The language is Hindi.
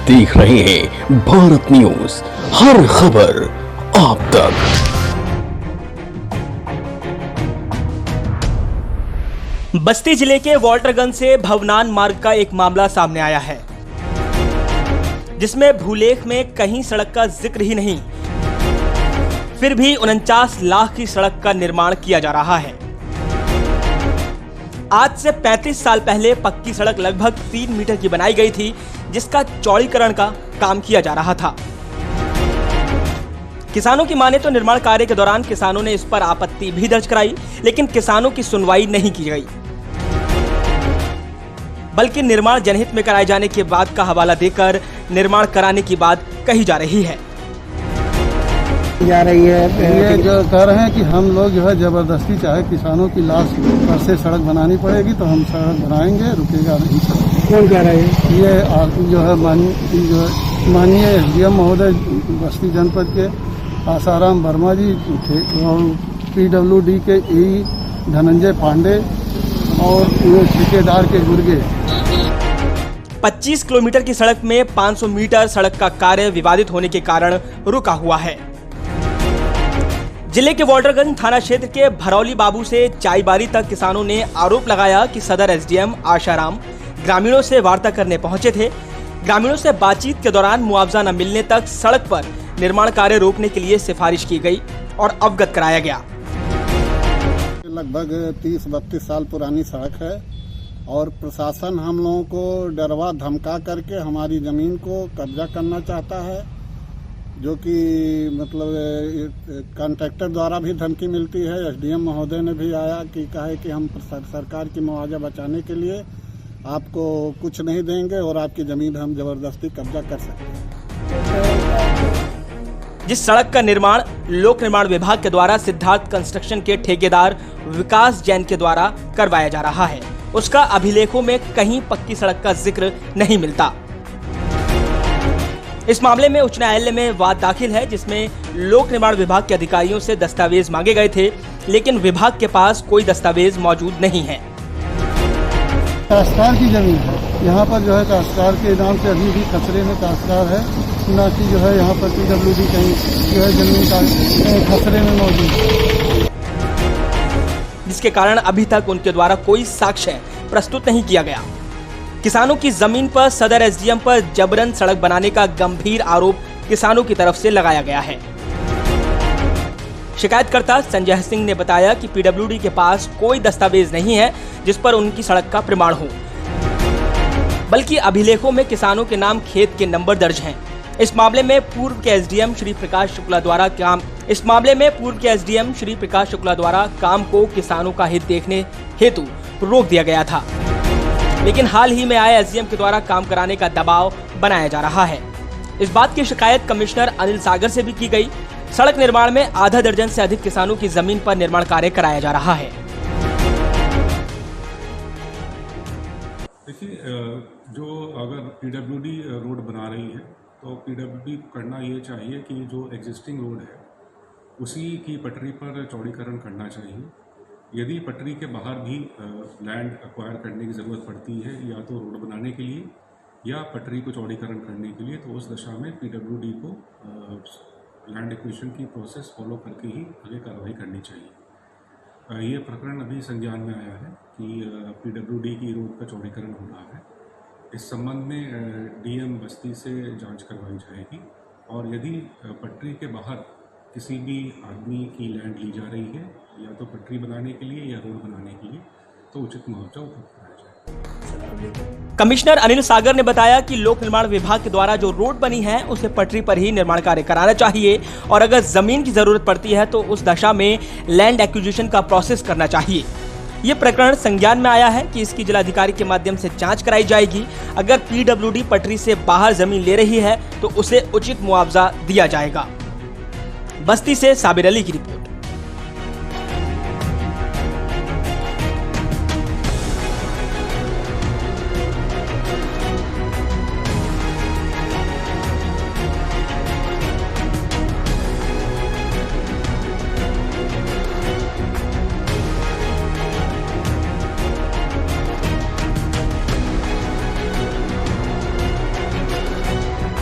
देख रहे हैं भारत न्यूज, हर खबर आप तक। बस्ती जिले के वाल्टरगंज से भवनान मार्ग का एक मामला सामने आया है, जिसमें भूलेख में कहीं सड़क का जिक्र ही नहीं, फिर भी 49 लाख की सड़क का निर्माण किया जा रहा है। आज से 35 साल पहले पक्की सड़क लगभग 3 मीटर की बनाई गई थी, जिसका चौड़ीकरण का काम किया जा रहा था। किसानों की माने तो निर्माण कार्य के दौरान किसानों ने इस पर आपत्ति भी दर्ज कराई, लेकिन किसानों की सुनवाई नहीं की गई, बल्कि निर्माण जनहित में कराए जाने के बाद का हवाला देकर निर्माण कराने की बात कही जा रही है। ये जो कह रहे हैं कि हम लोग जो है जबरदस्ती, चाहे किसानों की लाश पर से सड़क बनानी पड़ेगी तो हम सड़क बनाएंगे, रुकेगा नहीं सड़क। कौन कह रहा है? ये जो है माननीय एसडीएम महोदय बस्ती जनपद के आसाराम वर्मा जी थे, और पीडब्ल्यूडी के ई धनंजय पांडे और ठेकेदार के गुर्गे। 25 किलोमीटर की सड़क में 500 मीटर सड़क का कार्य विवादित होने के कारण रुका हुआ है। जिले के वाल्टरगंज थाना क्षेत्र के भरौली बाबू से चाईबारी तक किसानों ने आरोप लगाया कि सदर एसडीएम आशाराम ग्रामीणों से वार्ता करने पहुंचे थे। ग्रामीणों से बातचीत के दौरान मुआवजा न मिलने तक सड़क पर निर्माण कार्य रोकने के लिए सिफारिश की गई और अवगत कराया गया। लगभग 30-32 साल पुरानी सड़क है और प्रशासन हम लोगों को डरवा धमका करके हमारी जमीन को कब्जा करना चाहता है, जो कि मतलब कॉन्ट्रैक्टर द्वारा भी धमकी मिलती है। एसडीएम महोदय ने भी आया कि कहे कि हम सरकार की मुआवजा बचाने के लिए आपको कुछ नहीं देंगे और आपकी जमीन हम जबरदस्ती कब्जा कर सकते हैं। जिस सड़क का निर्माण लोक निर्माण विभाग के द्वारा सिद्धार्थ कंस्ट्रक्शन के ठेकेदार विकास जैन के द्वारा करवाया जा रहा है, उसका अभिलेखों में कहीं पक्की सड़क का जिक्र नहीं मिलता। इस मामले में उच्च न्यायालय में वाद दाखिल है, जिसमें लोक निर्माण विभाग के अधिकारियों से दस्तावेज मांगे गए थे, लेकिन विभाग के पास कोई दस्तावेज मौजूद नहीं है। काश्तकार की जमीन है, यहाँ पर जो है काश्तकार के नाम से अभी भी खसरे में काश्तकार है, न कि जो है यहाँ पर पीडब्ल्यूडी कहीं जो है जमीन का खसरे में मौजूद है, जिसके कारण अभी तक उनके द्वारा कोई साक्ष्य प्रस्तुत नहीं किया गया। किसानों की जमीन पर सदर एसडीएम पर जबरन सड़क बनाने का गंभीर आरोप किसानों की तरफ से लगाया गया है। शिकायतकर्ता संजय सिंह ने बताया कि पीडब्ल्यूडी के पास कोई दस्तावेज नहीं है जिस पर उनकी सड़क का प्रमाण हो, बल्कि अभिलेखों में किसानों के नाम खेत के नंबर दर्ज हैं। इस मामले में पूर्व के एसडीएम श्री प्रकाश शुक्ला द्वारा काम को किसानों का हित देखने हेतु रोक दिया गया था, लेकिन हाल ही में आए एसडीएम के द्वारा काम कराने का दबाव बनाया जा रहा है। इस बात की शिकायत कमिश्नर अनिल सागर से भी की गई। सड़क निर्माण में आधा दर्जन से अधिक किसानों की जमीन पर निर्माण कार्य कराया जा रहा है। देखिए, जो अगर पीडब्ल्यूडी रोड बना रही है तो पीडब्ल्यूडी को करना ये चाहिए कि जो एग्जिस्टिंग रोड है उसी की पटरी पर चौड़ीकरण करना चाहिए। यदि पटरी के बाहर भी लैंड एक्वायर करने की ज़रूरत पड़ती है, या तो रोड बनाने के लिए या पटरी को चौड़ीकरण करने के लिए, तो उस दशा में पीडब्ल्यूडी को लैंड एक्विजिशन की प्रोसेस फॉलो करके ही आगे कार्रवाई करनी चाहिए। ये प्रकरण अभी संज्ञान में आया है कि पीडब्ल्यूडी की रोड का चौड़ीकरण हो रहा है। इस संबंध में डीएम बस्ती से जांच करवाई जाएगी, और यदि पटरी के बाहर किसी भी आदमी की लैंड ली जा रही है, या तो पटरी बनाने के लिए या रोड बनाने के लिए, तो उचित मुआवजा उपलब्ध कराया जाए। कमिश्नर अनिल सागर ने बताया कि लोक निर्माण विभाग के द्वारा जो रोड बनी है उसे पटरी पर ही निर्माण कार्य कराना चाहिए, और अगर जमीन की जरूरत पड़ती है तो उस दशा में लैंड एक्विजिशन का प्रोसेस करना चाहिए। ये प्रकरण संज्ञान में आया है कि इसकी जिलाधिकारी के माध्यम से जांच कराई जाएगी। अगर पीडब्ल्यूडी पटरी से बाहर जमीन ले रही है तो उसे उचित मुआवजा दिया जाएगा। बस्ती से साबिर अली की रिपोर्ट।